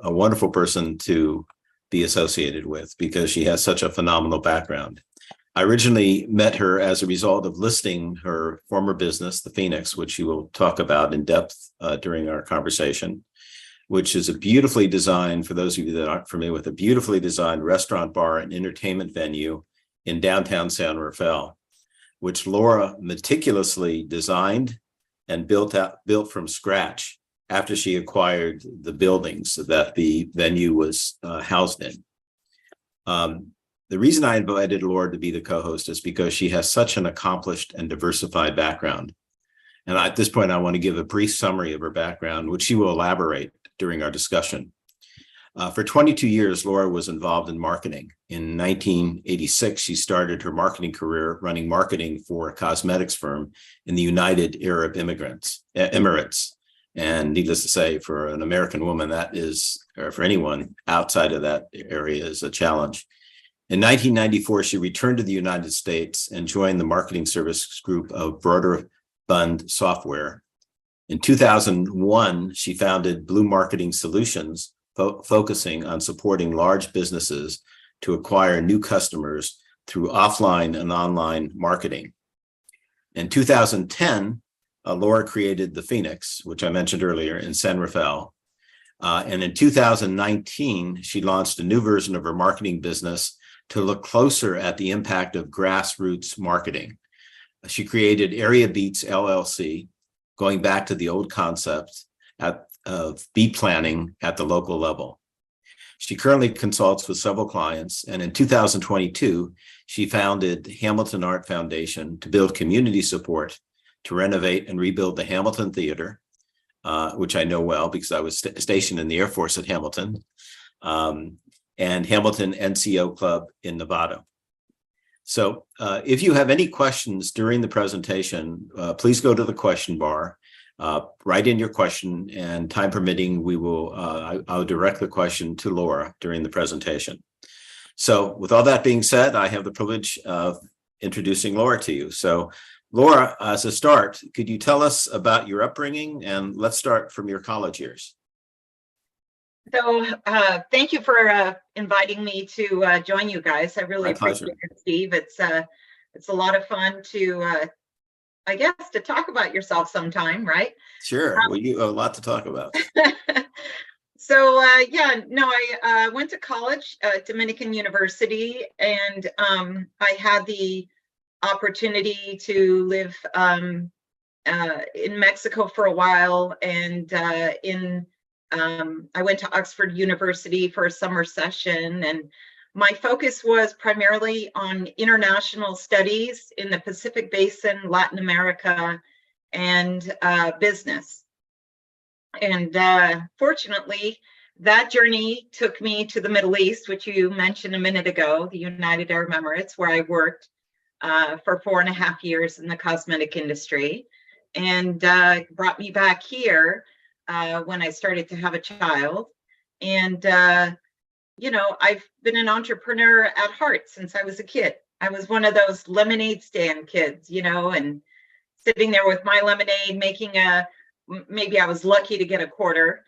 a wonderful person to be associated with because she has such a phenomenal background. I originally met her as a result of listing her former business, the Phoenix, which she will talk about in depth during our conversation, which is a beautifully designed, for those of you that aren't familiar with, a beautifully designed restaurant, bar, and entertainment venue in downtown San Rafael, which Laura meticulously designed and built from scratch after she acquired the buildings that the venue was housed in. The reason I invited Laura to be the co-host is because she has such an accomplished and diversified background. And at this point, I want to give a brief summary of her background, which she will elaborate during our discussion. For 22 years, Laura was involved in marketing. In 1986, she started her marketing career running marketing for a cosmetics firm in the United Arab Emirates. And needless to say, for an American woman, that is, or for anyone outside of that area, is a challenge. In 1994, she returned to the United States and joined the marketing service group of Broader Fund Software. In 2001, she founded Bleu Marketing Solutions, focusing on supporting large businesses to acquire new customers through offline and online marketing. In 2010, Laura created the Phoenix, which I mentioned earlier, in San Rafael. And in 2019, she launched a new version of her marketing business to look closer at the impact of grassroots marketing. She created AreaBeats LLC, going back to the old concept of beat planning at the local level. She currently consults with several clients, and in 2022, she founded Hamilton Art Foundation to build community support to renovate and rebuild the Hamilton Theater, which I know well because I was stationed in the Air Force at Hamilton, and Hamilton NCO Club in Nevada. So if you have any questions during the presentation, please go to the question bar, write in your question, and time permitting, we will I'll direct the question to Laura during the presentation. So with all that being said, I have the privilege of introducing Laura to you. So Laura, as a start, could you tell us about your upbringing? And let's start from your college years. So thank you for inviting me to join you guys. I really appreciate it, Steve. It's a lot of fun to, I guess, to talk about yourself sometime, right? Sure. Well, you have a lot to talk about. So yeah, no, I went to college at Dominican University, and I had the opportunity to live in Mexico for a while, and I went to Oxford University for a summer session, and my focus was primarily on international studies in the Pacific Basin, Latin America, and business. And fortunately, that journey took me to the Middle East, which you mentioned a minute ago, the United Arab Emirates, where I worked for 4.5 years in the cosmetic industry, and brought me back here when I started to have a child. And, you know, I've been an entrepreneur at heart since I was a kid. I was one of those lemonade stand kids, you know, and sitting there with my lemonade, making maybe I was lucky to get a quarter.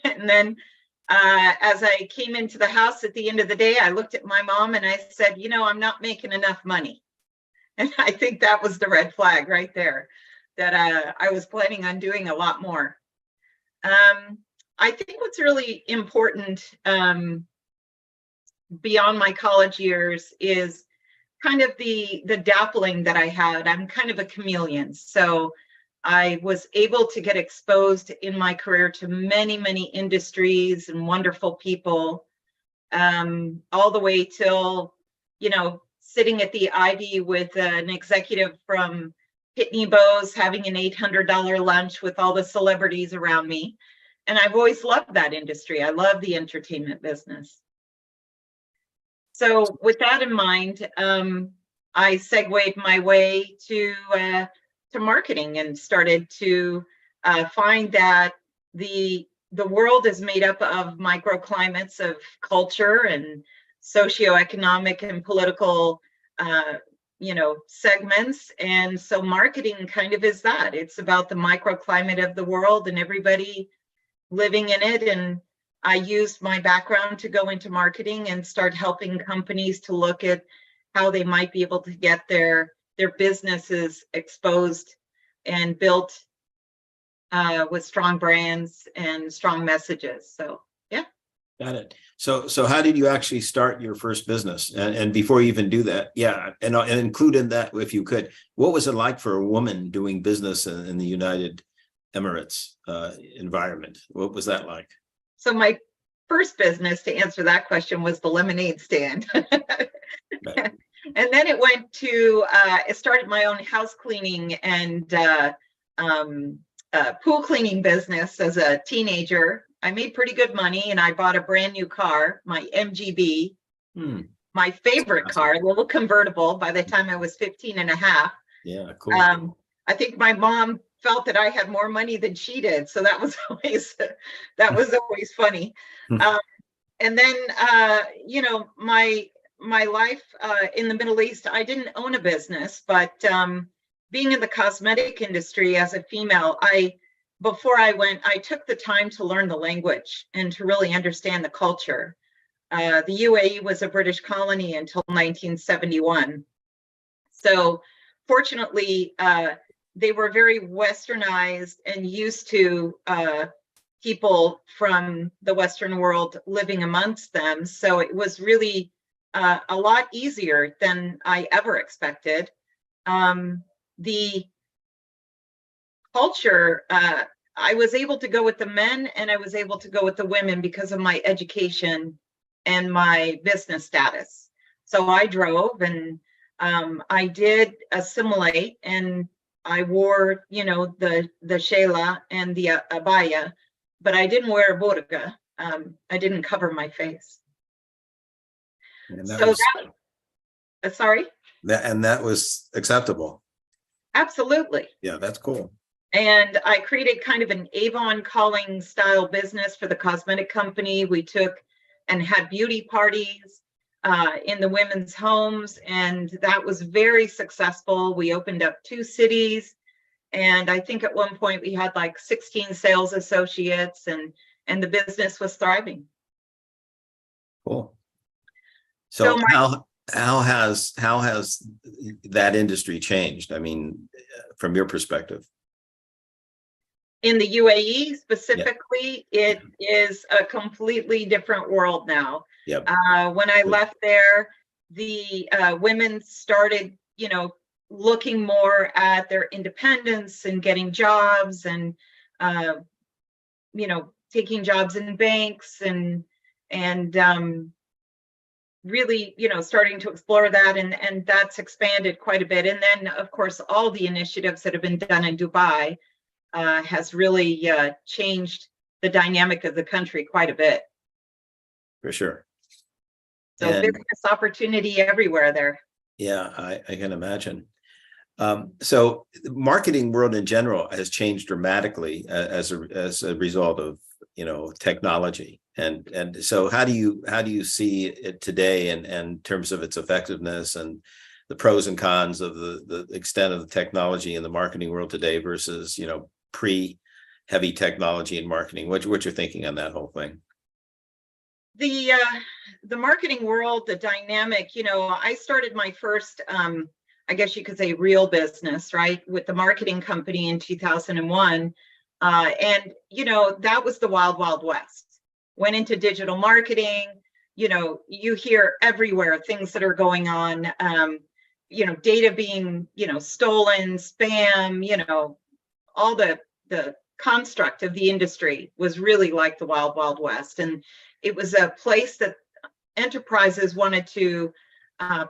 And then as I came into the house at the end of the day, I looked at my mom and I said, you know, I'm not making enough money. And I think that was the red flag right there, that I was planning on doing a lot more. I think what's really important beyond my college years is kind of the dappling that I had. I'm kind of a chameleon. So I was able to get exposed in my career to many, many industries and wonderful people, all the way till, you know, sitting at the Ivy with an executive from Pitney Bowes, having an $800 lunch with all the celebrities around me. And I've always loved that industry. I love the entertainment business. So with that in mind, I segued my way to marketing and started to find that the world is made up of microclimates of culture and socioeconomic and political you know, segments. And so marketing kind of is that. It's about the microclimate of the world and everybody living in it. And I used my background to go into marketing and start helping companies to look at how they might be able to get their businesses exposed and built with strong brands and strong messages. So, yeah. Got it. So how did you actually start your first business? And before you even do that, and include in that, if you could, what was it like for a woman doing business in the United Emirates environment? What was that like? So my first business, to answer that question, was the lemonade stand. Right. And then it went to, it started my own house cleaning and pool cleaning business as a teenager. I made pretty good money and I bought a brand new car, my MGB, my favorite car, a little convertible by the time I was 15 and a half. Yeah, cool. I think my mom felt that I had more money than she did. So that was always funny. And then, you know, my life in the Middle East, I didn't own a business, but being in the cosmetic industry as a female, before I went, I took the time to learn the language and to really understand the culture. The UAE was a British colony until 1971. So fortunately, they were very westernized and used to people from the Western world living amongst them. So it was really a lot easier than I ever expected. The culture, I was able to go with the men and I was able to go with the women because of my education and my business status. So I drove and I did assimilate and I wore, you know, the shayla and the abaya, but I didn't wear a burqa. I didn't cover my face. And sorry? That was acceptable. Absolutely. Yeah, that's cool. And I created kind of an Avon calling style business for the cosmetic company. We took and had beauty parties in the women's homes, and that was very successful. We opened up 2 cities, and I think at one point we had like 16 sales associates, and the business was thriving. Cool. So how has that industry changed? I mean, from your perspective. In the UAE specifically, it is a completely different world now. Yep. When I left there, the women started, you know, looking more at their independence and getting jobs and, you know, taking jobs in banks and really, you know, starting to explore that. And that's expanded quite a bit. And then, of course, all the initiatives that have been done in Dubai has really changed the dynamic of the country quite a bit. For sure. So business opportunity everywhere there. Yeah, I can imagine. So the marketing world in general has changed dramatically as a result of, you know, technology. And so how do you see it today in terms of its effectiveness and the pros and cons of the extent of the technology in the marketing world today versus, you know, pre-heavy technology and marketing? What you're thinking on that whole thing? The marketing world, the dynamic, you know, I started my first, I guess you could say, real business, right, with the marketing company in 2001. And, you know, that was the wild, wild west. Went into digital marketing, you know, you hear everywhere things that are going on, you know, data being, you know, stolen, spam, you know, all the construct of the industry was really like the wild, wild west. And it was a place that enterprises wanted to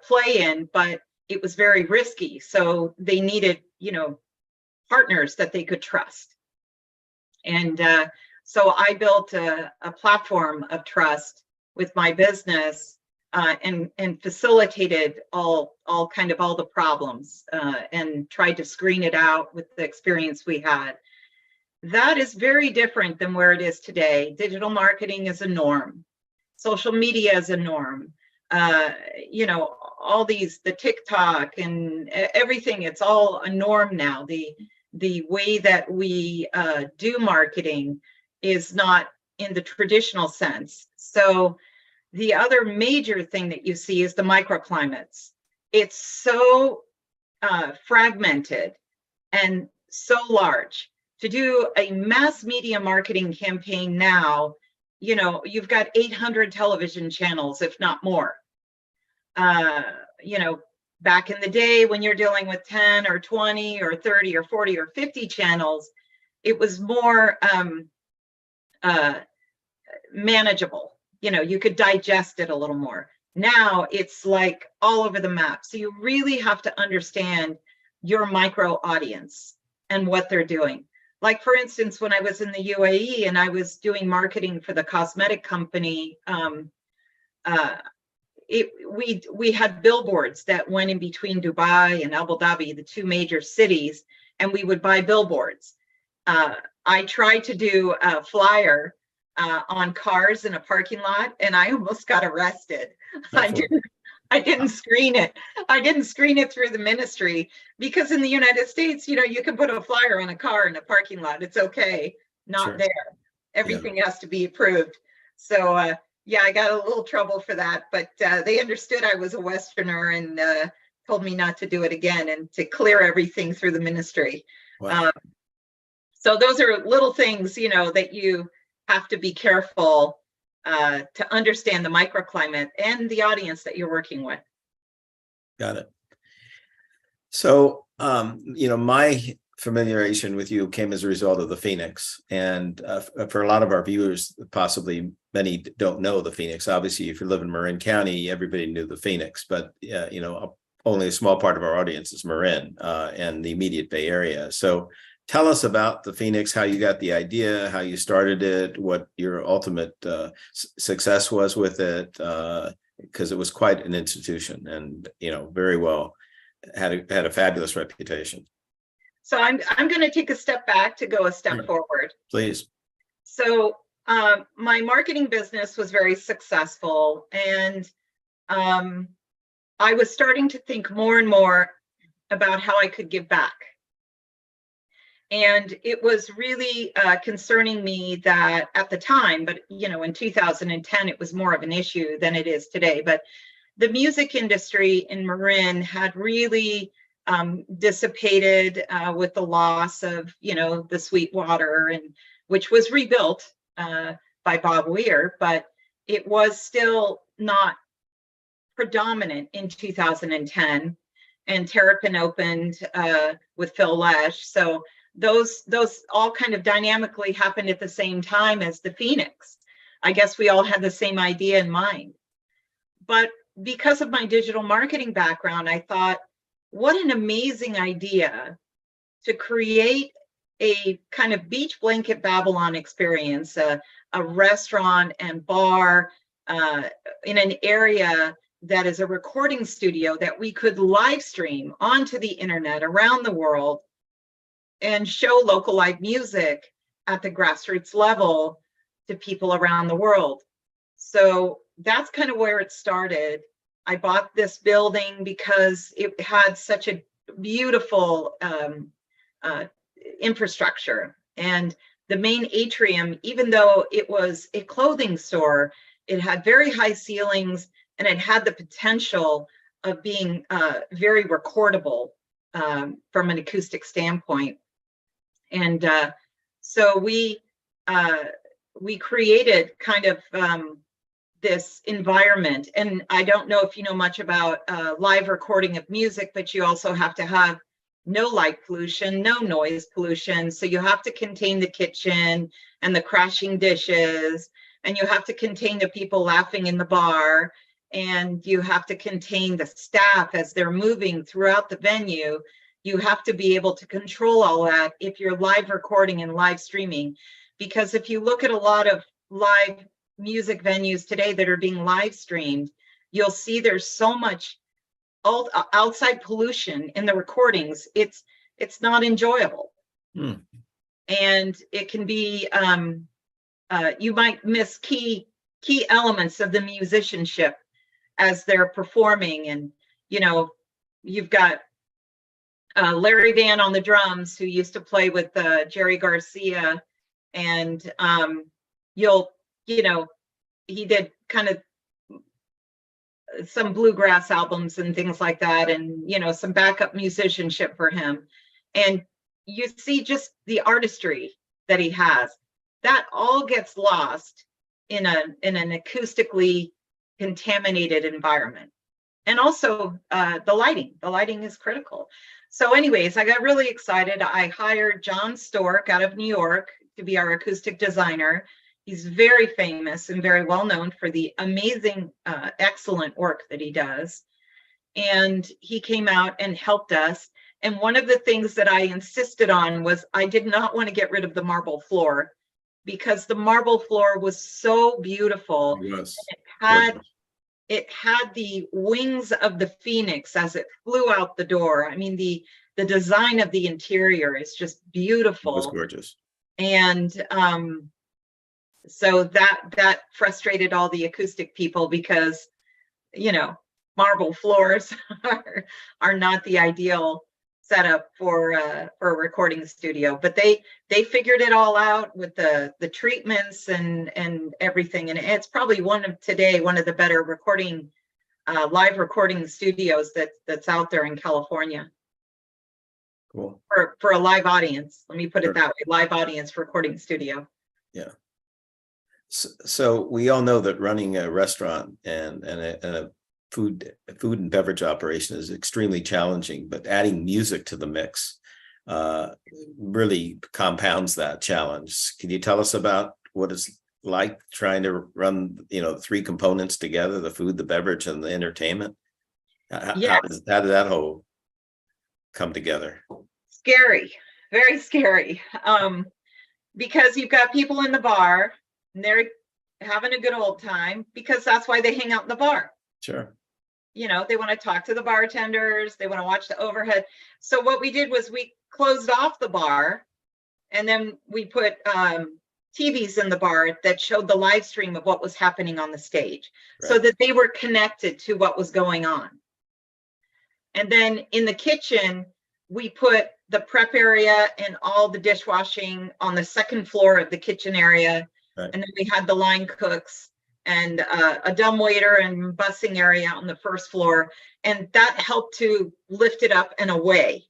play in, but it was very risky. So they needed, you know, partners that they could trust. And so I built a platform of trust with my business and facilitated all the problems and tried to screen it out with the experience we had. That is very different than where it is today. Digital marketing is a norm. Social media is a norm. You know, all the TikTok and everything, it's all a norm now. The way that we do marketing is not in the traditional sense. So the other major thing that you see is the microclimates. It's so fragmented and so large. To do a mass media marketing campaign now, you know, you've got 800 television channels, if not more. You know, back in the day when you're dealing with 10 or 20 or 30 or 40 or 50 channels, it was more manageable. You know, you could digest it a little more. Now it's like all over the map. So you really have to understand your micro audience and what they're doing. Like, for instance, when I was in the UAE and I was doing marketing for the cosmetic company, we had billboards that went in between Dubai and Abu Dhabi, the two major cities, and we would buy billboards. I tried to do a flyer on cars in a parking lot, and I almost got arrested. I didn't screen it. I didn't screen it through the ministry, because in the United States, you know, you can put a flyer on a car in a parking lot. It's okay. Not Sure. there. Everything has to be approved. So yeah, I got a little trouble for that, but they understood I was a Westerner and told me not to do it again and to clear everything through the ministry. Wow. So those are little things, you know, that you have to be careful to understand the microclimate and the audience that you're working with. Got it. So, you know, my familiarization with you came as a result of the Phoenix. And for a lot of our viewers, possibly many don't know the Phoenix. Obviously, if you live in Marin County, everybody knew the Phoenix, but, you know, only a small part of our audience is Marin and the immediate Bay Area. So tell us about the Phoenix, how you got the idea, how you started it, what your ultimate success was with it, because it was quite an institution and, you know, very well, had a fabulous reputation. So I'm going to take a step back to go a step forward. Please. So my marketing business was very successful, and I was starting to think more and more about how I could give back. And it was really concerning me that at the time, but you know, in 2010, it was more of an issue than it is today. But the music industry in Marin had really dissipated with the loss of, you know, the Sweetwater, and which was rebuilt by Bob Weir, but it was still not predominant in 2010. And Terrapin opened with Phil Lesh. So those all kind of dynamically happened at the same time as the Phoenix. I guess we all had the same idea in mind. But because of my digital marketing background, I thought, what an amazing idea to create a kind of beach blanket Babylon experience, a restaurant and bar in an area that is a recording studio that we could live stream onto the internet around the world and show local live music at the grassroots level to people around the world. So that's kind of where it started. I bought this building because it had such a beautiful infrastructure. And the main atrium, even though it was a clothing store, it had very high ceilings and it had the potential of being very recordable from an acoustic standpoint. And so we created kind of this environment. And I don't know if you know much about live recording of music, but you also have to have no light pollution, no noise pollution. So you have to contain the kitchen and the crashing dishes, and you have to contain the people laughing in the bar, and you have to contain the staff as they're moving throughout the venue. You have to be able to control all that if you're live recording and live streaming. Because if you look at a lot of live music venues today that are being live streamed, you'll see there's so much outside pollution in the recordings. It's not enjoyable. And it can be you might miss key elements of the musicianship as they're performing. And you know, you've got Larry Van on the drums, who used to play with Jerry Garcia, and you'll, you know, he did kind of some bluegrass albums and things like that, and, you know, some backup musicianship for him. And you see just the artistry that he has. That all gets lost in an acoustically contaminated environment. And also the lighting is critical. So anyways, I got really excited. I hired John Stork out of New York to be our acoustic designer. He's very famous and very well known for the amazing, excellent work that he does. And he came out and helped us. And one of the things that I insisted on was I did not want to get rid of the marble floor, because the marble floor was so beautiful. Yes. It had the wings of the phoenix as it flew out the door. I mean, the design of the interior is just beautiful. It was gorgeous. And so that frustrated all the acoustic people, because, you know, marble floors are not the ideal setup for a recording studio. But they figured it all out with the treatments and everything. And it's probably one of the better recording, live recording studios that's out there in California. Cool. For a live audience. Let me put it that way, live audience recording studio. Yeah. So we all know that running a restaurant and a food and beverage operation is extremely challenging, but adding music to the mix really compounds that challenge. Can you tell us about what it's like trying to run, you know, three components together, the food, the beverage, and the entertainment? How did that whole come together? Scary, very scary. Because you've got people in the bar and they're having a good old time, because that's why they hang out in the bar. Sure. You know, they want to talk to the bartenders, they want to watch the overhead. So what we did was we closed off the bar, and then we put TVs in the bar that showed the live stream of what was happening on the stage, right, so that they were connected to what was going on. And then in the kitchen, we put the prep area and all the dishwashing on the second floor of the kitchen area. Right. And then we had the line cooks and a dumbwaiter and busing area on the first floor. And that helped to lift it up and away.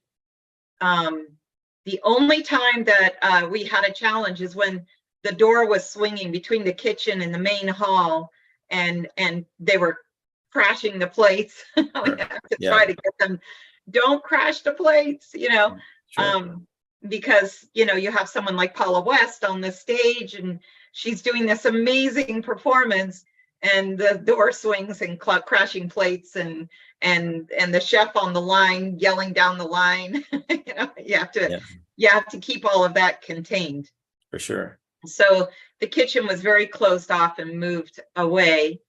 The only time that we had a challenge is when the door was swinging between the kitchen and the main hall, and they were crashing the plates. We have to try to get them, don't crash the plates, you know. Sure. Because, you know, you have someone like Paula West on the stage and she's doing this amazing performance, and the door swings and crashing plates, and the chef on the line yelling down the line. You know, you have to keep all of that contained. For sure. So the kitchen was very closed off and moved away.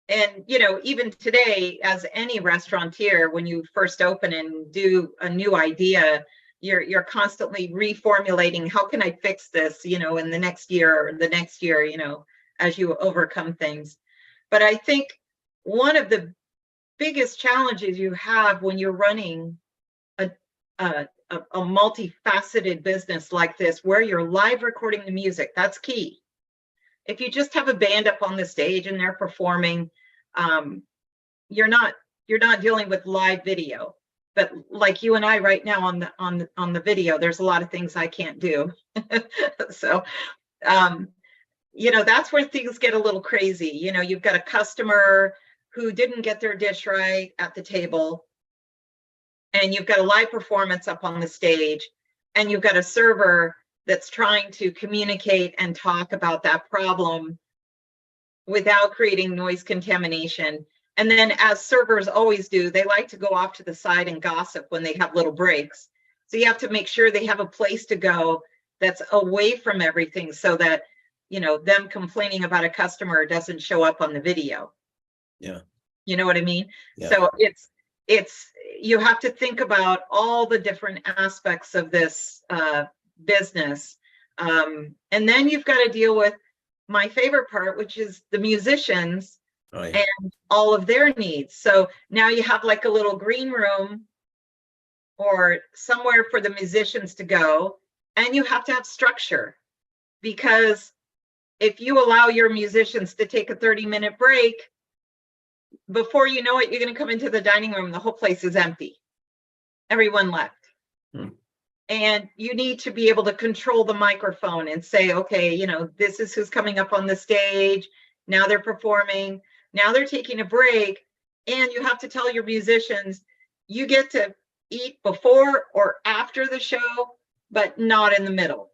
And, you know, even today, as any restaurateur, when you first open and do a new idea, you're constantly reformulating. How can I fix this, you know, in the next year or the next year, you know, as you overcome things. But I think one of the biggest challenges you have when you're running a multifaceted business like this, where you're live recording the music, that's key. If you just have a band up on the stage and they're performing, you're not dealing with live video. But like you and I right now on the video, there's a lot of things I can't do. So, you know, that's where things get a little crazy. You know, you've got a customer who didn't get their dish right at the table, and you've got a live performance up on the stage, and you've got a server that's trying to communicate and talk about that problem without creating noise contamination. And then, as servers always do, they like to go off to the side and gossip when they have little breaks. So you have to make sure they have a place to go that's away from everything, so that, you know, them complaining about a customer doesn't show up on the video. Yeah. You know what I mean? Yeah. So it's you have to think about all the different aspects of this business. And then you've got to deal with my favorite part, which is the musicians. Oh, yeah. And all of their needs. So now you have like a little green room or somewhere for the musicians to go, and you have to have structure, because if you allow your musicians to take a 30-minute break, before you know it, you're going to come into the dining room, the whole place is empty. Everyone left. And you need to be able to control the microphone and say, okay, you know, this is who's coming up on the stage. Now they're performing. Now they're taking a break. And you have to tell your musicians, you get to eat before or after the show, but not in the middle.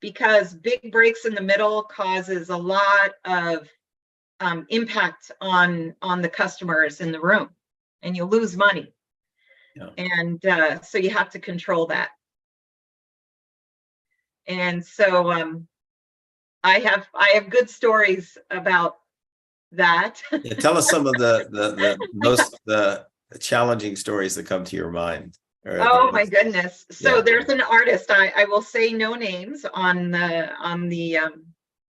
Because big breaks in the middle causes a lot of impact on the customers in the room, and you lose money. Yeah. And so you have to control that. And so I have good stories about that. Yeah, tell us some of the most challenging stories that come to your mind. Oh my goodness. So yeah. There's an artist, I will say no names on the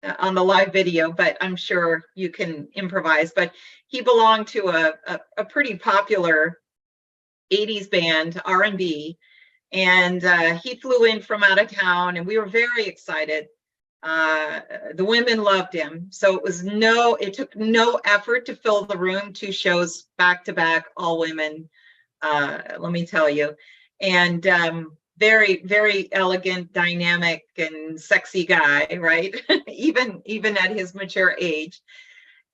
live video, but I'm sure you can improvise. But he belonged to a pretty popular 80s band, R&B, and he flew in from out of town, and we were very excited. The women loved him, so it took no effort to fill the room. 2 shows back to back, all women. Let me tell you, and very, very elegant, dynamic, and sexy guy, right? even at his mature age.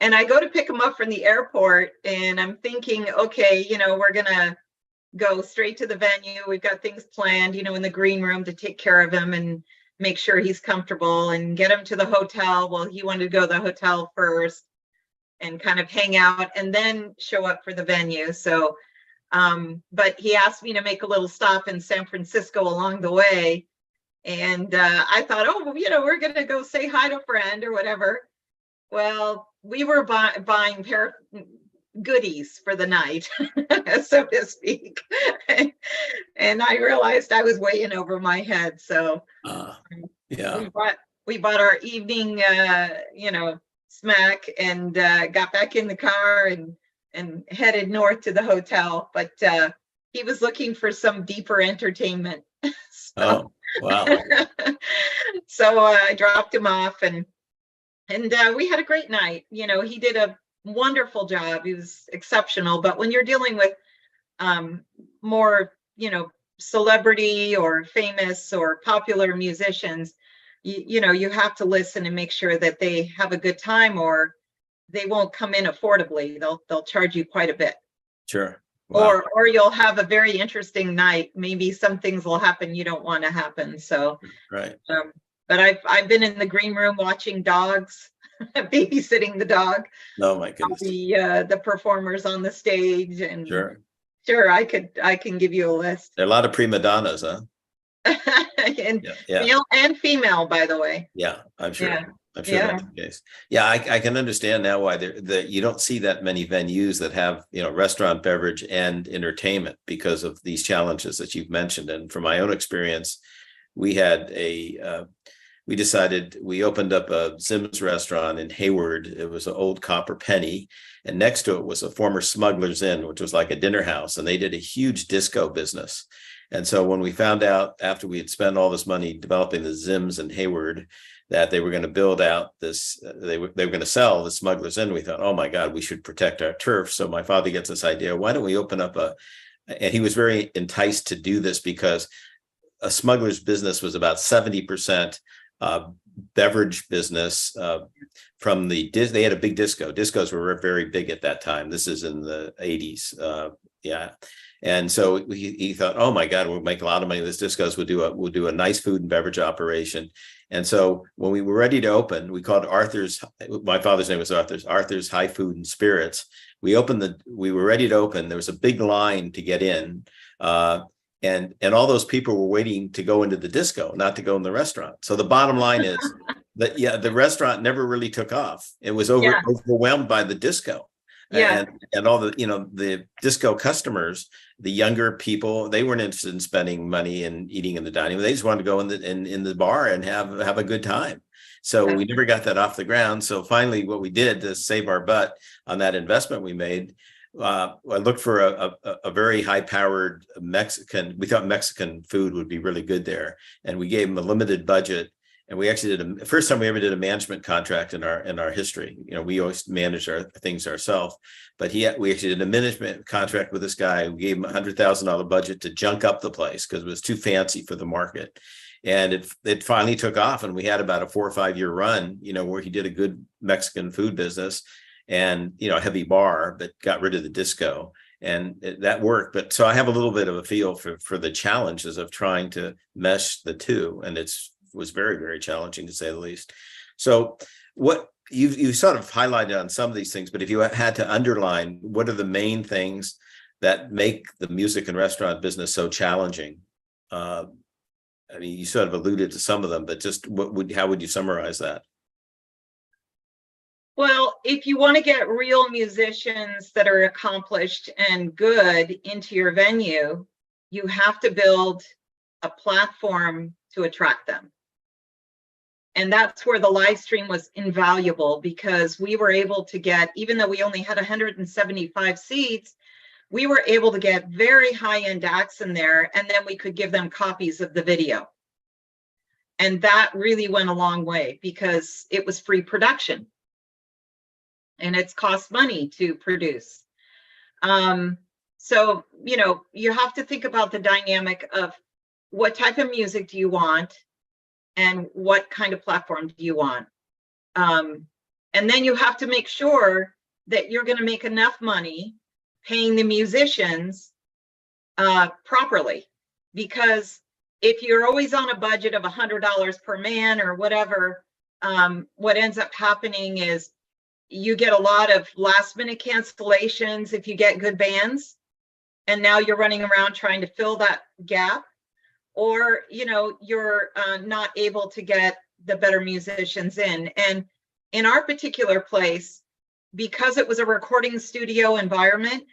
And I go to pick him up from the airport, and I'm thinking, okay, you know, we're gonna go straight to the venue. We've got things planned, you know, in the green room to take care of him and make sure he's comfortable and get him to the hotel. Well, he wanted to go to the hotel first and kind of hang out and then show up for the venue. So, but he asked me to make a little stop in San Francisco along the way. And I thought, oh, you know, we're going to go say hi to a friend or whatever. Well, we were buying goodies for the night, so to speak. And I realized I was way in over my head. So yeah, we bought our evening, you know, smack, and got back in the car and headed north to the hotel. But he was looking for some deeper entertainment. So, oh, wow. So I dropped him off, and we had a great night. You know, he did a wonderful job. He was exceptional. But when you're dealing with more, you know, celebrity or famous or popular musicians, you know, you have to listen and make sure that they have a good time, or they won't come in affordably. They'll charge you quite a bit. Sure. Wow. Or you'll have a very interesting night. Maybe some things will happen you don't want to happen. So right. But I've been in the green room watching dogs, babysitting the dog. Oh my goodness. The performers on the stage, and sure, I can give you a list. There are a lot of prima donnas, huh? And male and female, by the way. Yeah, I'm sure. Yeah. I'm sure that's the case. Yeah, I can understand now why you don't see that many venues that have, you know, restaurant, beverage, and entertainment because of these challenges that you've mentioned. And from my own experience, we had we opened up a Zim's restaurant in Hayward. It was an old copper penny, and next to it was a former Smuggler's Inn, which was like a dinner house, and they did a huge disco business. And so when we found out after we had spent all this money developing the Zim's in Hayward that they were going to build out this, they were going to sell the Smuggler's Inn, we thought, oh my God, we should protect our turf. So my father gets this idea, why don't we open up and he was very enticed to do this because a Smuggler's business was about 70% beverage business from they had a big disco. Discos were very big at that time. This is in the 80s. Yeah. And so he thought, oh my God, we'll make a lot of money. This discos we'll do a nice food and beverage operation. And so when we were ready to open, we called Arthur's, my father's name was Arthur's High Food and Spirits. We were ready to open. There was a big line to get in. And all those people were waiting to go into the disco, not to go in the restaurant. So the bottom line is that, the restaurant never really took off. It was overwhelmed by the disco. Yeah. And all the, the disco customers, the younger people, they weren't interested in spending money and eating in the dining room. They just wanted to go in the bar and have a good time. So we never got that off the ground. So finally, what we did to save our butt on that investment we made, I looked for a very high-powered Mexican. We thought Mexican food would be really good there, and we gave them a limited budget. And we actually did the first time we ever did a management contract in our history. We always manage our things ourselves, but we actually did a management contract with this guy. We gave him $100,000 budget to junk up the place because it was too fancy for the market. And it finally took off, and we had about a 4 or 5 year run, where he did a good Mexican food business and, a heavy bar, but got rid of the disco. And that worked. But so I have a little bit of a feel for the challenges of trying to mesh the two. And was very, very challenging, to say the least. So what you sort of highlighted on some of these things, but if you had to underline, what are the main things that make the music and restaurant business so challenging? I mean, you sort of alluded to some of them, but just how would you summarize that? Well, if you want to get real musicians that are accomplished and good into your venue, you have to build a platform to attract them. And that's where the live stream was invaluable, because we were able to get, even though we only had 175 seats, we were able to get very high-end acts in there, and then we could give them copies of the video. And that really went a long way, because it was free production. And it's cost money to produce. So, you have to think about the dynamic of what type of music do you want and what kind of platform do you want. And then you have to make sure that you're going to make enough money paying the musicians properly. Because if you're always on a budget of $100 per man or whatever, what ends up happening is you get a lot of last minute cancellations if you get good bands, and now you're running around trying to fill that gap, or you're not able to get the better musicians in. And in our particular place, because it was a recording studio environment,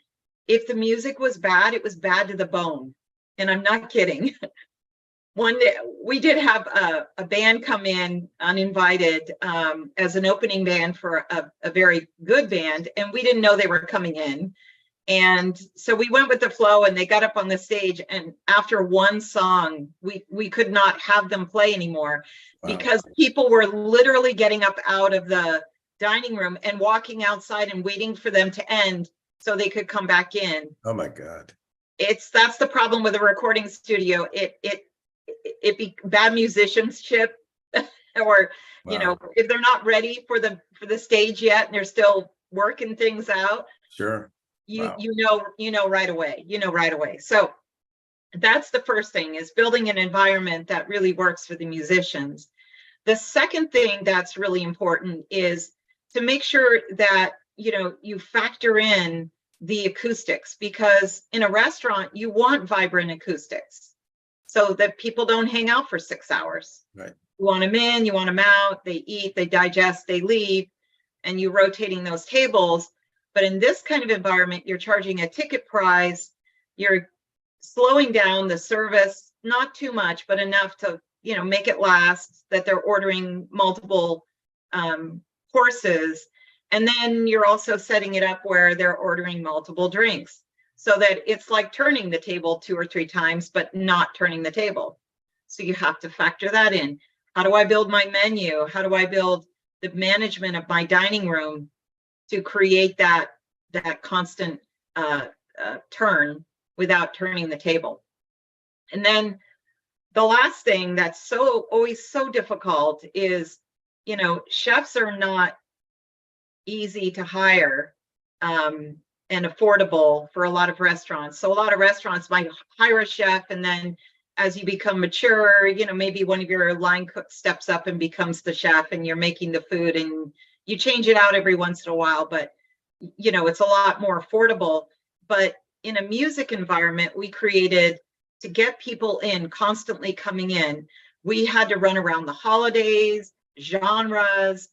if the music was bad, it was bad to the bone. And I'm not kidding. One day we did have a band come in uninvited as an opening band for a very good band, and we didn't know they were coming in. And so we went with the flow, and they got up on the stage, and after one song, we could not have them play anymore. Wow. Because people were literally getting up out of the dining room and walking outside and waiting for them to end so they could come back in. Oh my God. That's the problem with a recording studio. Bad musicianship, or wow. If they're not ready for the stage yet and they're still working things out. Sure. You know right away. So that's the first thing, is building an environment that really works for the musicians. The second thing that's really important is to make sure that you factor in the acoustics, because in a restaurant you want vibrant acoustics so that people don't hang out for 6 hours. Right. You want them in, you want them out, they eat, they digest, they leave, and you're rotating those tables. But in this kind of environment, you're charging a ticket price, you're slowing down the service, not too much, but enough to, make it last, that they're ordering multiple courses. And then you're also setting it up where they're ordering multiple drinks, so that it's like turning the table 2 or 3 times, but not turning the table. So you have to factor that in. How do I build my menu? How do I build the management of my dining room to create that constant turn without turning the table? And then the last thing that's always so difficult is, chefs are not easy to hire and affordable for a lot of restaurants. So a lot of restaurants might hire a chef, and then as you become mature, maybe one of your line cooks steps up and becomes the chef, and you're making the food, and you change it out every once in a while, but it's a lot more affordable. But in a music environment, we created, to get people in, constantly coming in, we had to run around the holidays, genres,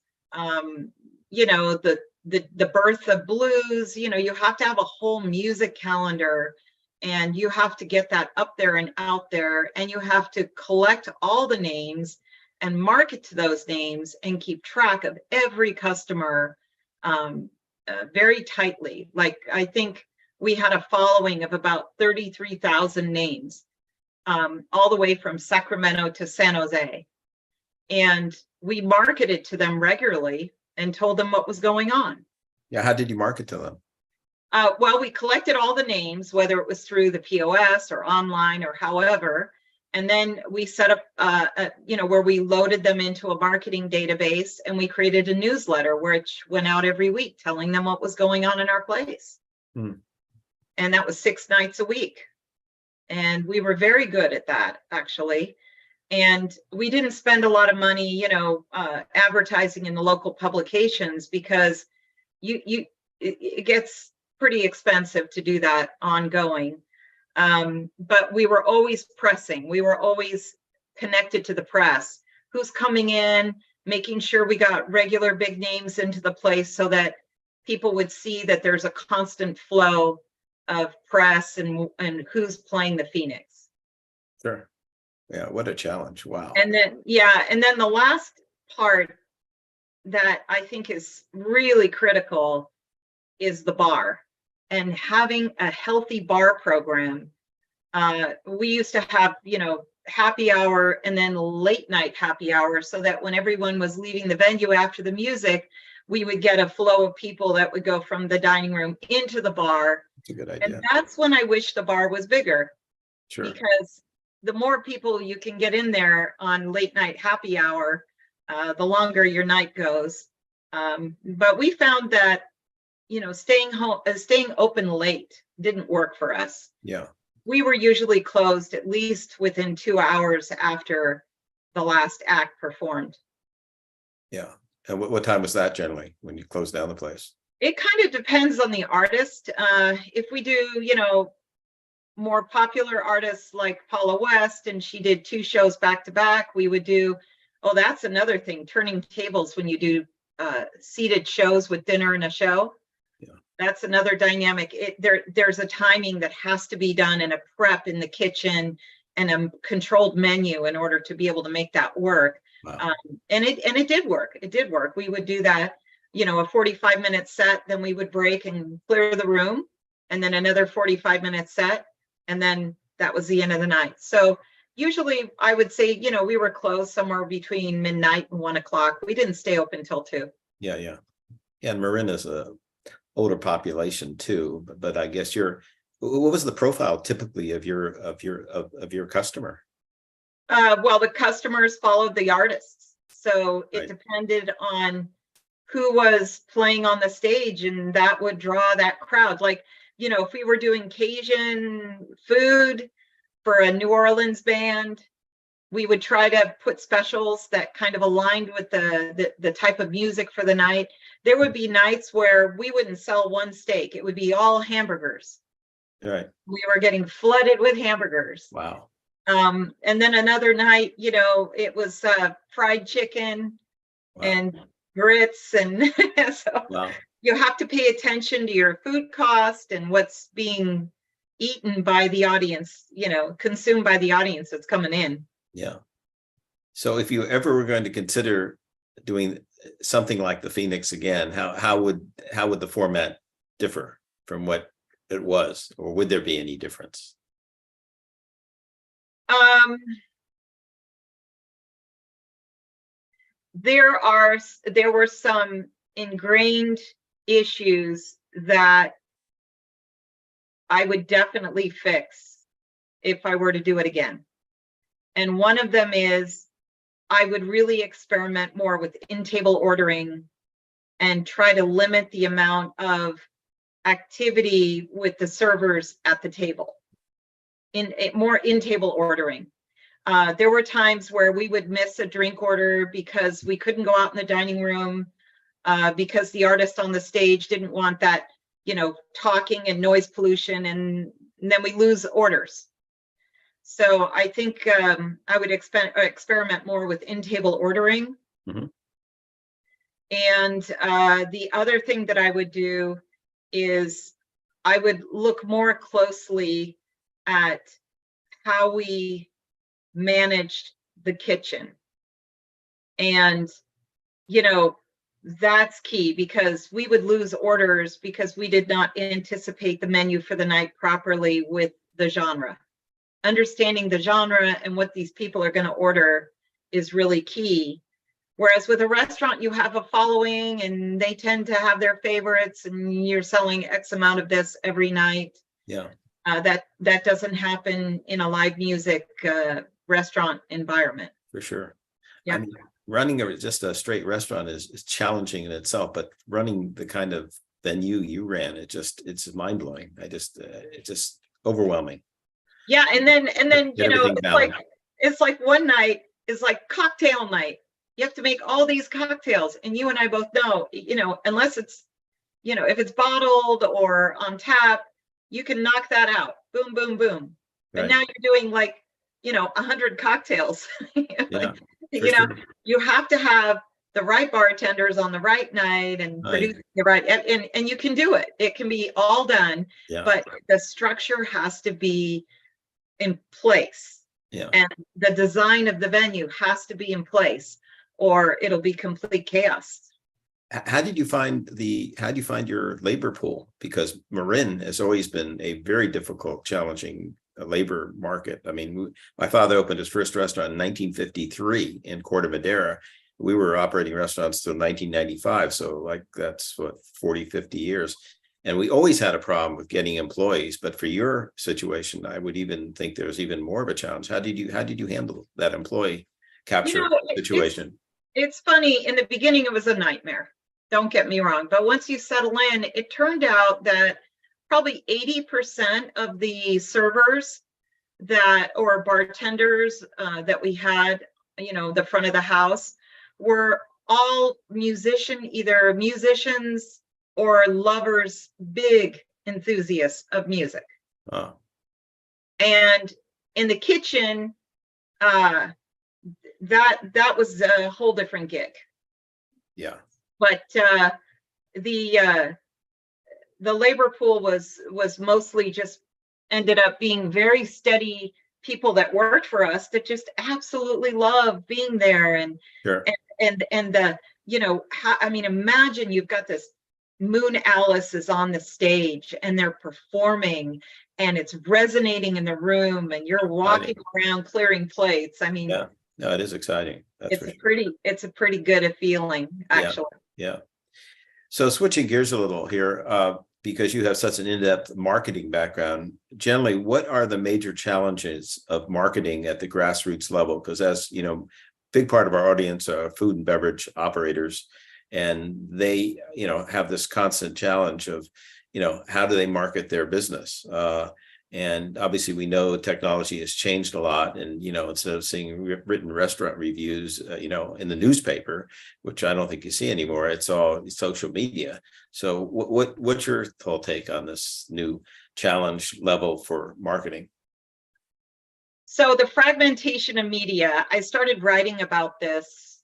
the birth of blues. You have to have a whole music calendar, and you have to get that up there and out there, and you have to collect all the names and market to those names and keep track of every customer very tightly. Like, I think we had a following of about 33,000 names, all the way from Sacramento to San Jose. And we marketed to them regularly and told them what was going on. Yeah. How did you market to them? Well, we collected all the names, whether it was through the POS or online or however, and then we set up, where we loaded them into a marketing database, and we created a newsletter which went out every week telling them what was going on in our place. And that was 6 nights a week. And we were very good at that, actually. And we didn't spend a lot of money, advertising in the local publications, because it gets pretty expensive to do that ongoing. But we were always pressing. We were always connected to the press. Who's coming in, making sure we got regular big names into the place so that people would see that there's a constant flow of press and who's playing the Phoenix. Sure. Yeah. What a challenge. Wow. And then the last part that I think is really critical is the bar, and having a healthy bar program. We used to have, happy hour and then late night happy hour, so that when everyone was leaving the venue after the music, we would get a flow of people that would go from the dining room into the bar. That's a good idea. And that's when I wish the bar was bigger. Sure. Because the more people you can get in there on late night happy hour, the longer your night goes. But we found that, staying open late didn't work for us. Yeah. We were usually closed at least within 2 hours after the last act performed. Yeah. And what time was that generally when you closed down the place? It kind of depends on the artist. If we do, more popular artists like Paula West, and she did 2 shows back to back, we would do, that's another thing, turning tables when you do seated shows with dinner and a show. Yeah. That's another dynamic. There's a timing that has to be done, and a prep in the kitchen and a controlled menu in order to be able to make that work. Wow. And it did work. It did work. We would do that, a 45-minute set, then we would break and clear the room, and then another 45-minute set, and then that was the end of the night. So usually I would say, we were closed somewhere between midnight and 1 o'clock. We didn't stay open till 2. Yeah. Yeah. And Marin is a older population too, but I guess what was the profile typically of your customer? Well, the customers followed the artists. So it Right. depended on who was playing on the stage, and that would draw that crowd. Like, if we were doing Cajun food for a New Orleans band, we would try to put specials that kind of aligned with the type of music for the night. There would be nights where we wouldn't sell one steak. It would be all hamburgers. Right. We were getting flooded with hamburgers. Wow. And then another night, it was fried chicken. Wow. And grits. And so Wow. you have to pay attention to your food cost and what's being eaten by the audience, consumed by the audience that's coming in. Yeah. So if you ever were going to consider doing something like the Phoenix again, how would the format differ from what it was, or would there be any difference? There were some ingrained issues that I would definitely fix if I were to do it again. And one of them is I would really experiment more with in-table ordering and try to limit the amount of activity with the servers at the table. More in-table ordering. There were times where we would miss a drink order because we couldn't go out in the dining room because the artist on the stage didn't want that, talking and noise pollution, and then we lose orders. So I think I would experiment more with in-table ordering. Mm-hmm. And the other thing that I would do is I would look more closely at how we managed the kitchen. And, that's key, because we would lose orders because we did not anticipate the menu for the night properly with the genre. Understanding the genre and what these people are going to order is really key. Whereas with a restaurant, you have a following and they tend to have their favorites and you're selling X amount of this every night. Yeah. That doesn't happen in a live music restaurant environment. For sure. Yeah. I mean, running just a straight restaurant is challenging in itself, but running the kind of venue you ran, it's mind blowing. It's just overwhelming. Yeah. And then, you know, it's like one night is like cocktail night. You have to make all these cocktails, and you and I both know, you know, unless it's, you know, if it's bottled or on tap, you can knock that out. Boom, boom, boom. But Right. now you're doing like, you know, 100 cocktails. Yeah, you know, you have to have the right bartenders on the right night and produce the right, and you can do it. It can be all done, but the structure has to be in place. Yeah. And the design of the venue has to be in place, or it'll be complete chaos. How did you find your labor pool? Because Marin has always been a very difficult, challenging labor market. I mean, my father opened his first restaurant in 1953 in Corte Madera. We were operating restaurants till 1995. So like that's what, 40, 50 years. And we always had a problem with getting employees. But for your situation, I would even think there's even more of a challenge. How did you handle that employee capture situation? It's funny. In the beginning, it was a nightmare. Don't get me wrong. But once you settle in, it turned out that probably 80% of the servers or bartenders that we had, you know, the front of the house, were all either musicians or lovers, big enthusiasts of music. Oh. And in the kitchen, that was a whole different gig. Yeah. But the labor pool was mostly just ended up being very steady people that worked for us that just absolutely love being there. And sure. and the, you know, I mean, imagine you've got this Moon Alice is on the stage and they're performing and it's resonating in the room and you're walking around clearing plates. I mean, yeah, no, it is exciting. It's a pretty good feeling, actually. Yeah. So switching gears a little here, because you have such an in-depth marketing background, generally, what are the major challenges of marketing at the grassroots level? Because as you know, big part of our audience are food and beverage operators, and they, you know, have this constant challenge of, you know, how do they market their business? And obviously, we know technology has changed a lot. And, you know, instead of seeing written restaurant reviews, you know, in the newspaper, which I don't think you see anymore, it's all social media. So what's your whole take on this new challenge level for marketing? So the fragmentation of media, I started writing about this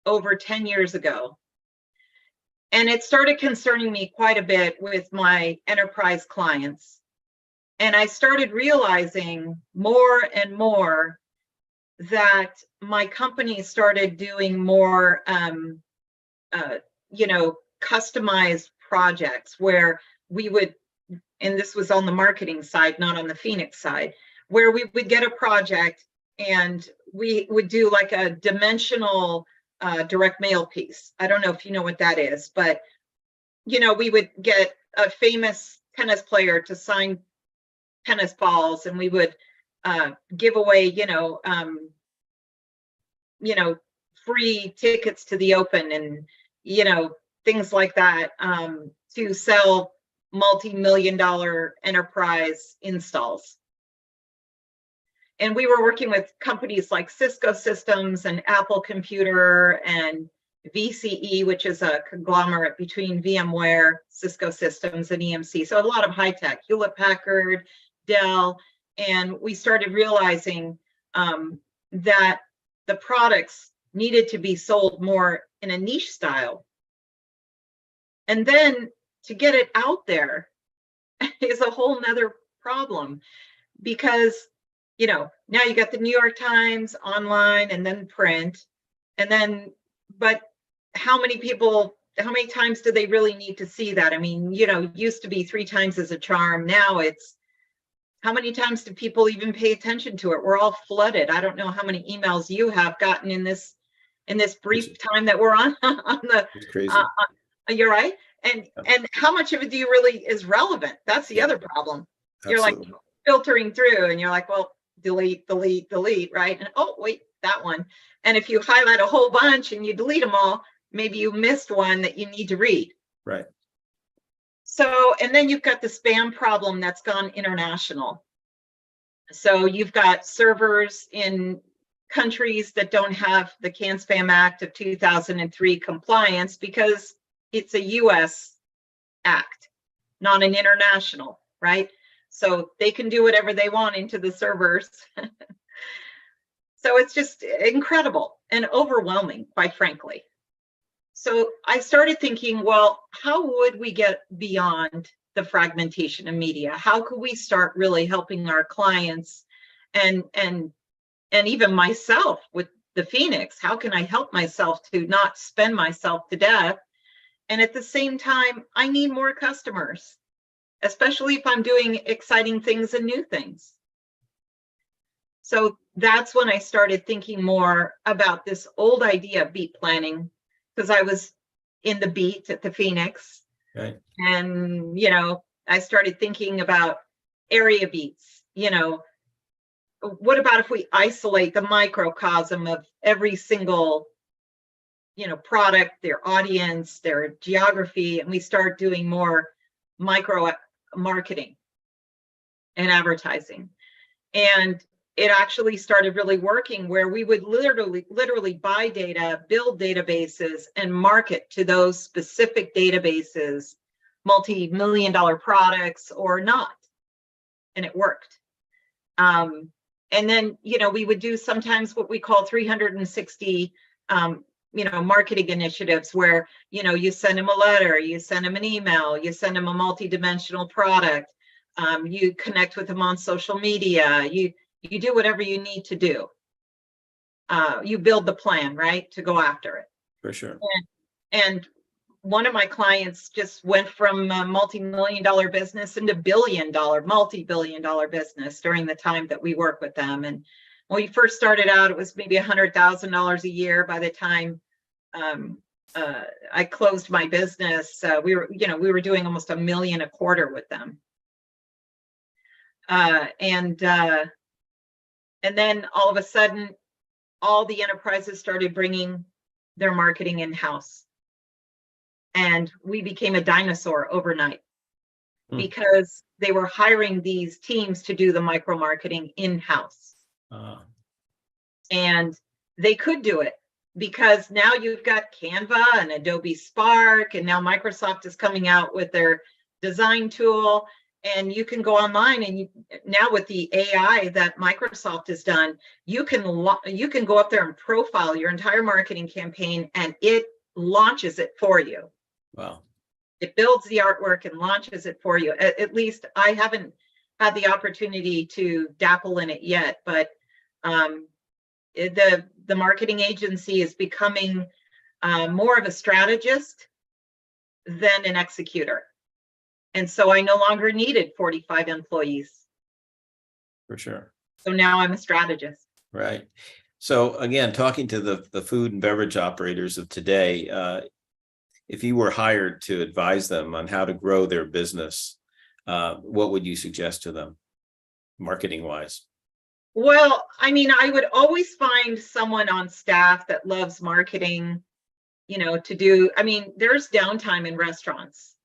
over 10 years ago. And it started concerning me quite a bit with my enterprise clients. And I started realizing more and more that my company started doing more, you know, customized projects where we would, and this was on the marketing side, not on the Phoenix side, where we would get a project and we would do like a dimensional direct mail piece. I don't know if you know what that is, but, you know, we would get a famous tennis player to sign tennis balls and we would give away, you know, free tickets to the Open and, you know, things like that to sell multi-million-dollar enterprise installs. And we were working with companies like Cisco Systems and Apple Computer and VCE, which is a conglomerate between VMware, Cisco Systems, and EMC. So a lot of high tech, Hewlett Packard, Dell. And we started realizing that the products needed to be sold more in a niche style. And then to get it out there is a whole nother problem because, you know, now you got the New York Times online and then print, and then, but how many times do they really need to see that? I mean, you know, used to be 3 times as a charm. Now it's How many times do people even pay attention to it? We're all flooded. I don't know how many emails you have gotten in this brief time that we're on the. It's crazy. You're right. And how much of it do you really is relevant? That's the other problem. Absolutely. You're like filtering through, and you're like, well, delete, right? And oh, wait, that one. And if you highlight a whole bunch and you delete them all, maybe you missed one that you need to read. Right. So, and then you've got the spam problem that's gone international. So you've got servers in countries that don't have the CAN-SPAM Act of 2003 compliance because it's a US act, not an international, right? So they can do whatever they want into the servers. So it's just incredible and overwhelming, quite frankly. So I started thinking, well, how would we get beyond the fragmentation of media? How could we start really helping our clients and even myself with the Phoenix? How can I help myself to not spend myself to death? And at the same time, I need more customers, especially if I'm doing exciting things and new things. So that's when I started thinking more about this old idea of beat planning, because I was in the beat at the Phoenix. Right. And, you know, I started thinking about AreaBeats. You know, what about if we isolate the microcosm of every single, you know, product, their audience, their geography, and we start doing more micro marketing and advertising. And it actually started really working, where we would literally buy data, build databases, and market to those specific databases, multi-million-dollar products or not. And it worked. And then, you know, we would do sometimes what we call 360, you know, marketing initiatives, where, you know, you send them a letter, you send them an email, you send them a multi-dimensional product, you connect with them on social media, you do whatever you need to do. You build the plan, right, to go after it. For sure. And one of my clients just went from a multi-million-dollar business into multi-billion-dollar business during the time that we work with them. And when we first started out, it was maybe $100,000 a year. By the time I closed my business, we were doing almost $1 million a quarter with them. And then all of a sudden, all the enterprises started bringing their marketing in-house. And we became a dinosaur overnight because they were hiring these teams to do the micro marketing in-house. And they could do it because now you've got Canva and Adobe Spark, and now Microsoft is coming out with their design tool. And you can go online, and now with the AI that Microsoft has done, you can go up there and profile your entire marketing campaign, and it launches it for you. Wow. It builds the artwork and launches it for you. At least I haven't had the opportunity to dabble in it yet, but the marketing agency is becoming more of a strategist than an executor. And so I no longer needed 45 employees. For sure. So now I'm a strategist. Right. So again, talking to the food and beverage operators of today, if you were hired to advise them on how to grow their business, what would you suggest to them, marketing wise? Well, I mean, I would always find someone on staff that loves marketing, you know, to do. I mean, there's downtime in restaurants.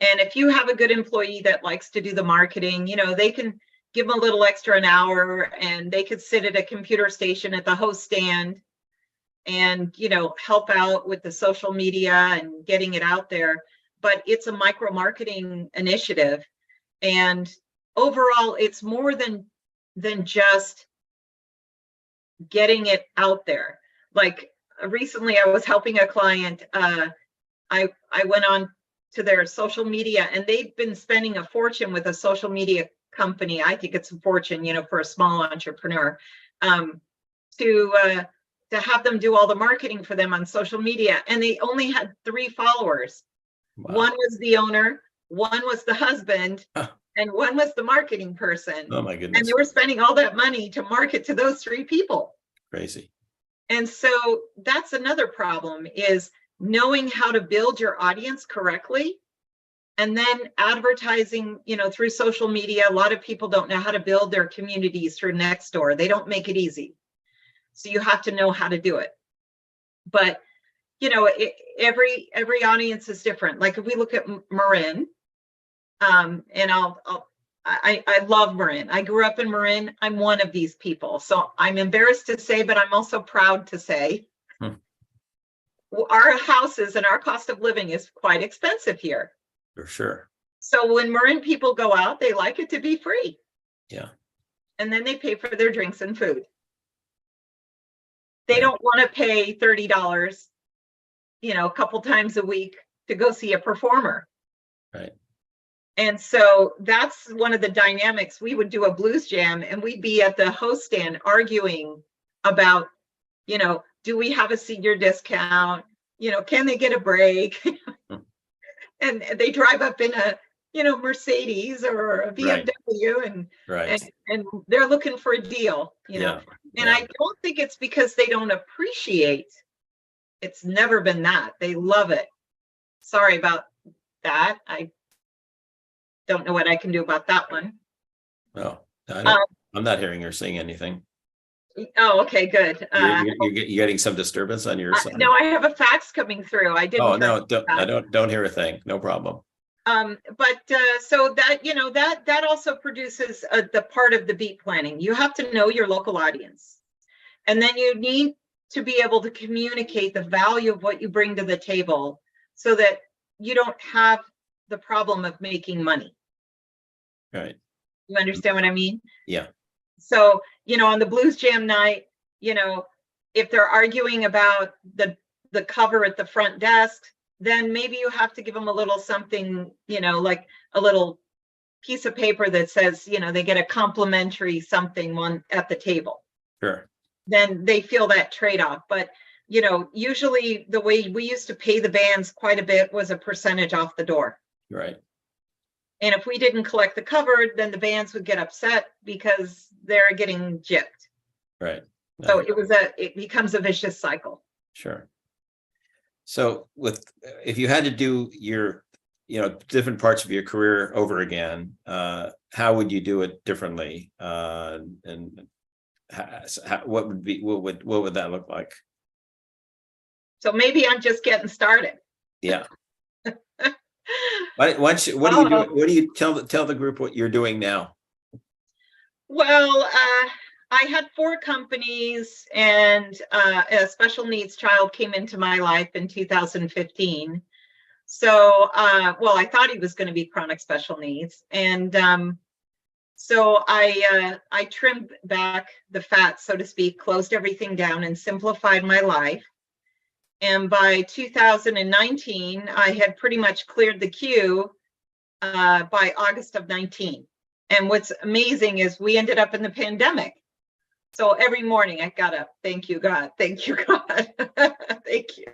And if you have a good employee that likes to do the marketing, you know, they can give them a little extra an hour, and they could sit at a computer station at the host stand and, you know, help out with the social media and getting it out there. But it's a micro marketing initiative. And overall, it's more than just getting it out there. Like recently I was helping a client. I went on to their social media, and they've been spending a fortune with a social media company. I think it's a fortune, you know, for a small entrepreneur, to have them do all the marketing for them on social media. And they only had 3 followers. Wow. One was the owner, one was the husband, and one was the marketing person. Oh my And goodness. they were spending all that money to market to those 3 people. Crazy. And so that's another problem, is knowing how to build your audience correctly. And then advertising, through social media. A lot of people don't know how to build their communities through Nextdoor. They don't make it easy. So you have to know how to do it. But, every audience is different. Like if we look at Marin, and I love Marin. I grew up in Marin. I'm one of these people. So I'm embarrassed to say, but I'm also proud to say, our houses and our cost of living is quite expensive here. For sure. So when Marin people go out, they like it to be free. Yeah. And then they pay for their drinks and food. They don't want to pay $30, a couple times a week to go see a performer. Right. And so that's one of the dynamics. We would do a blues jam and we'd be at the host stand arguing about, do we have a senior discount? Can they get a break? And they drive up in a, Mercedes or a BMW, and they're looking for a deal, And I don't think it's because they don't appreciate. It's never been that. They love it. Sorry about that. I don't know what I can do about that one. No, I'm not hearing her sing anything. Oh, okay, good. You're getting some disturbance on your side. No, I have a fax coming through. I didn't. Oh no, I don't hear a thing. No problem. But so that that also produces the part of the beat planning. You have to know your local audience, and then you need to be able to communicate the value of what you bring to the table, so that you don't have the problem of making money. Right. You understand what I mean? Yeah. So, on the blues jam night, if they're arguing about the cover at the front desk, then maybe you have to give them a little something, like a little piece of paper that says, they get a complimentary something at the table. Sure. Then they feel that trade-off. But, usually the way we used to pay the bands quite a bit was a percentage off the door. Right. And if we didn't collect the cover, then the bands would get upset because they're getting gypped. Right. So it becomes a vicious cycle. Sure. So if you had to do your, different parts of your career over again, how would you do it differently? And what would that look like? So maybe I'm just getting started. Yeah. What do you do? What do you tell the group what you're doing now? Well, I had 4 companies, and a special needs child came into my life in 2015. So, I thought he was going to be chronic special needs, and so I trimmed back the fat, so to speak, closed everything down, and simplified my life. And by 2019, I had pretty much cleared the queue by August of 19. And what's amazing is we ended up in the pandemic. So every morning I got up, thank you, God, thank you, God, thank you.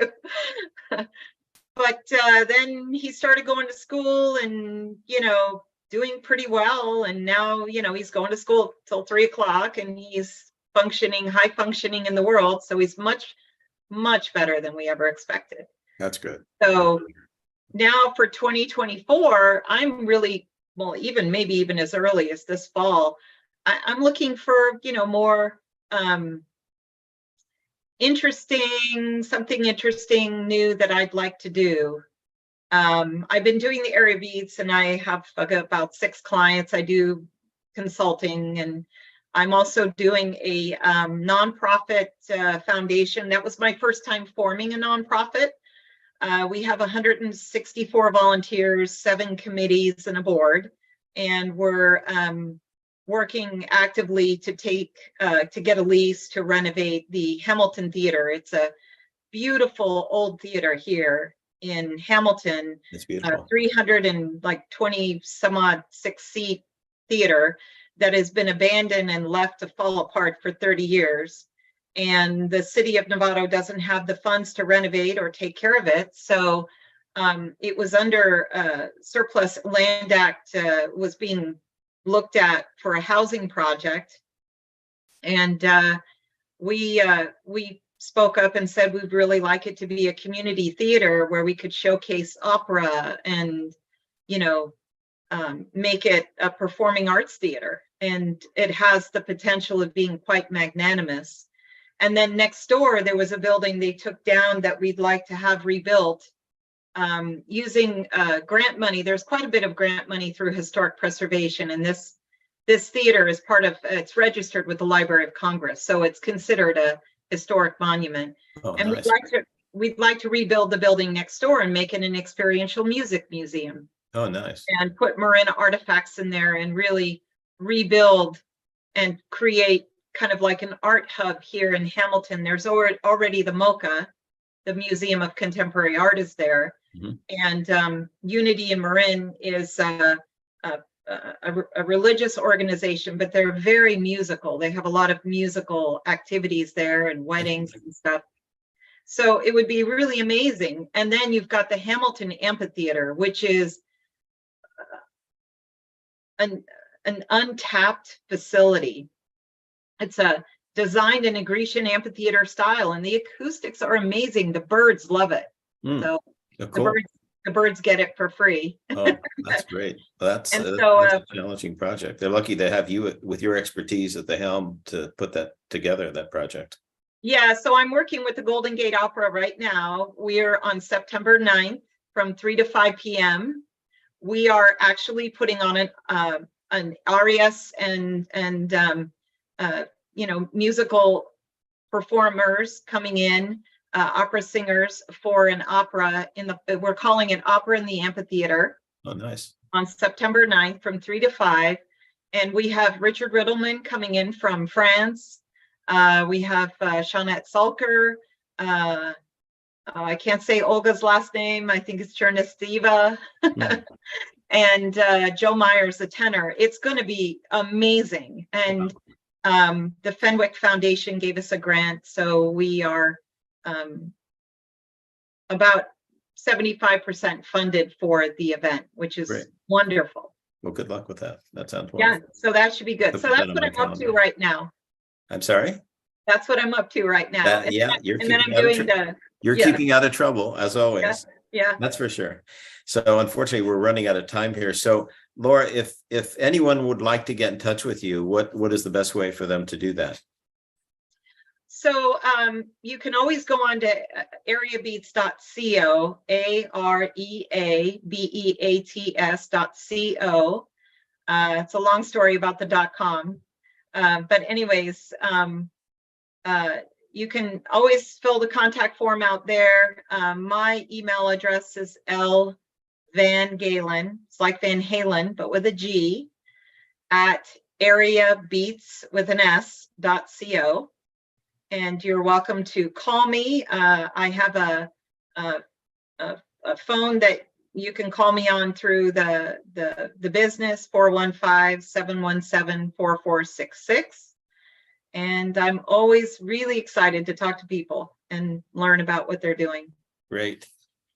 But then he started going to school and, doing pretty well. And now, he's going to school till 3 o'clock and he's high functioning in the world. So he's much better than we ever expected. That's good. So now for 2024, I'm really, maybe even as early as this fall, I'm looking for, more something interesting new that I'd like to do. I've been doing the AreaBeats and I have about 6 clients. I do consulting, and I'm also doing a nonprofit foundation. That was my first time forming a nonprofit. We have 164 volunteers, 7 committees, and a board, and we're working actively to get a lease to renovate the Hamilton Theater. It's a beautiful old theater here in Hamilton. It's beautiful. 320 some odd 6-seat theater that has been abandoned and left to fall apart for 30 years. And the city of Novato doesn't have the funds to renovate or take care of it. So It was under Surplus Land Act, was being looked at for a housing project. And we spoke up and said we'd really like it to be a community theater where we could showcase opera and, you know, make it a performing arts theater. And it has the potential of being quite magnanimous. And then next door, there was a building they took down that we'd like to have rebuilt using grant money. There's quite a bit of grant money through historic preservation. And this theater is part of, it's registered with the Library of Congress. So it's considered a historic monument. Oh, and nice. we'd like to rebuild the building next door and make it an experiential music museum. Oh, nice. And put Marin artifacts in there and really rebuild and create kind of like an art hub here in Hamilton. There's already the MoCA, the Museum of Contemporary Art, is there. Mm-hmm. And Unity in Marin is a religious organization, but they're very musical. They have a lot of musical activities there and weddings and stuff. So it would be really amazing. And then you've got the Hamilton Amphitheater, which is an untapped facility. It's a designed in a Grecian amphitheater style, and the acoustics are amazing. The birds love it. So cool. the birds get it for free. Oh, that's great. That's a challenging project. They're lucky to have you with your expertise at the helm to put that together, that project. Yeah, so I'm working with the Golden Gate Opera right now. We're on September 9th from 3 to 5 p.m. We are actually putting on an arias and you know, musical performers coming in, opera singers for an opera we're calling it Opera in the Amphitheater. Oh, nice. On September 9th from 3 to 5. And we have Richard Riddleman coming in from France. We have Shawnette Salker. I can't say Olga's last name. I think it's Chernystiva. And Joe Myers, the tenor. It's going to be amazing. And the Fenwick Foundation gave us a grant, so we are about 75% funded for the event, which is great. Wonderful. Well, good luck with that. That sounds wonderful. Yeah, so that should be good. So that's what I'm up to right now. I'm sorry? That's what I'm up to right now. You're keeping out of trouble, as always. Yeah, that's for sure. So unfortunately, we're running out of time here. So Laura, if anyone would like to get in touch with you, what is the best way for them to do that? So you can always go on to areabeats.co, areabeats.co. It's a long story about the .com. But anyways, you can always fill the contact form out there. My email address is L Van Galen. It's like Van Halen, but with a G, at AreaBeats with an S.co. And you're welcome to call me. I have a phone that you can call me on through the business, 415-717-4466. And I'm always really excited to talk to people and learn about what they're doing. Great.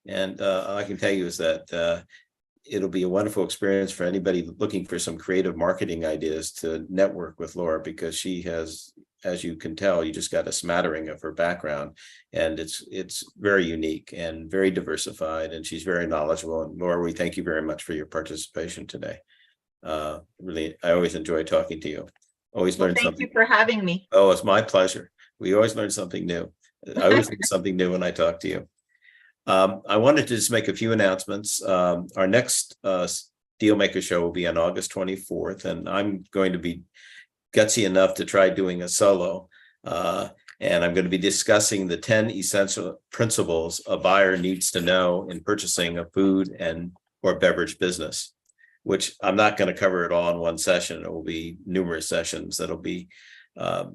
And all I can tell you is that it'll be a wonderful experience for anybody looking for some creative marketing ideas to network with Laura, because she has, as you can tell, you just got a smattering of her background, and it's very unique and very diversified, and she's very knowledgeable. And Laura, we thank you very much for your participation today. Really, I always enjoy talking to you. Always learn something. Thank you for having me. Oh, it's my pleasure. We always learn something new. I always learn something new when I talk to you. I wanted to just make a few announcements. Our next Dealmaker Show will be on August 24th, and I'm going to be gutsy enough to try doing a solo. And I'm going to be discussing the 10 essential principles a buyer needs to know in purchasing a food and or beverage business, which I'm not going to cover it all in one session. It will be numerous sessions that'll be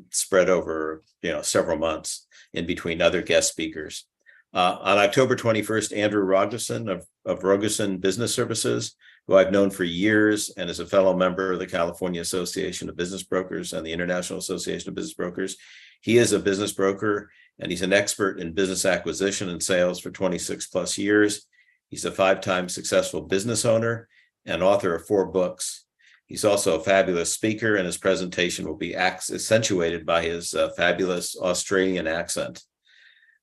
spread over, several months in between other guest speakers. On October 21st, Andrew Rogerson of Rogerson Business Services, who I've known for years and is a fellow member of the California Association of Business Brokers and the International Association of Business Brokers. He is a business broker, and he's an expert in business acquisition and sales for 26 plus years. He's a 5-time successful business owner and author of 4 books. He's also a fabulous speaker, and his presentation will be accentuated by his fabulous Australian accent.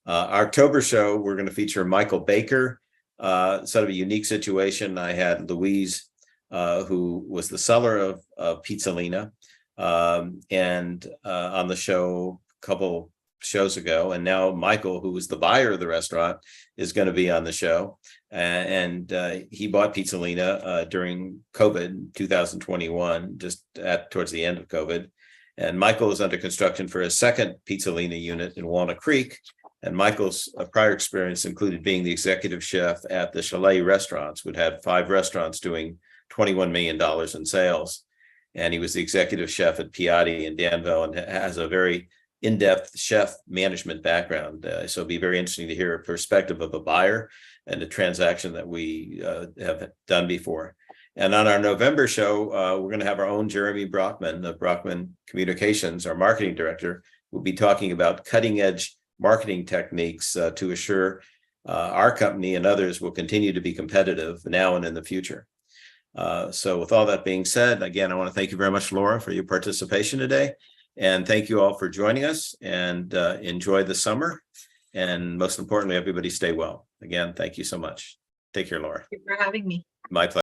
Our October show, we're going to feature Michael Baker. Sort of a unique situation. I had Louise, who was the seller of Pizzalina, and on the show a couple shows ago, and now Michael, who was the buyer of the restaurant, is going to be on the show. And he bought Pizzalina during COVID 2021, just towards the end of COVID. And Michael is under construction for his second Pizzalina unit in Walnut Creek. And Michael's prior experience included being the executive chef at the Chalet restaurants, which had 5 restaurants doing $21 million in sales. And he was the executive chef at Piatti in Danville, and has a very in-depth chef management background. So it'll be very interesting to hear a perspective of a buyer and a transaction that we have done before. And on our November show, we're going to have our own Jeremy Brockman of Brockman Communications, our marketing director. We'll be talking about cutting-edge marketing techniques to assure our company and others will continue to be competitive now and in the future. So with all that being said, again, I want to thank you very much, Laura, for your participation today. And thank you all for joining us, and enjoy the summer. And most importantly, everybody stay well. Again, thank you so much. Take care, Laura. Thank you for having me. My pleasure.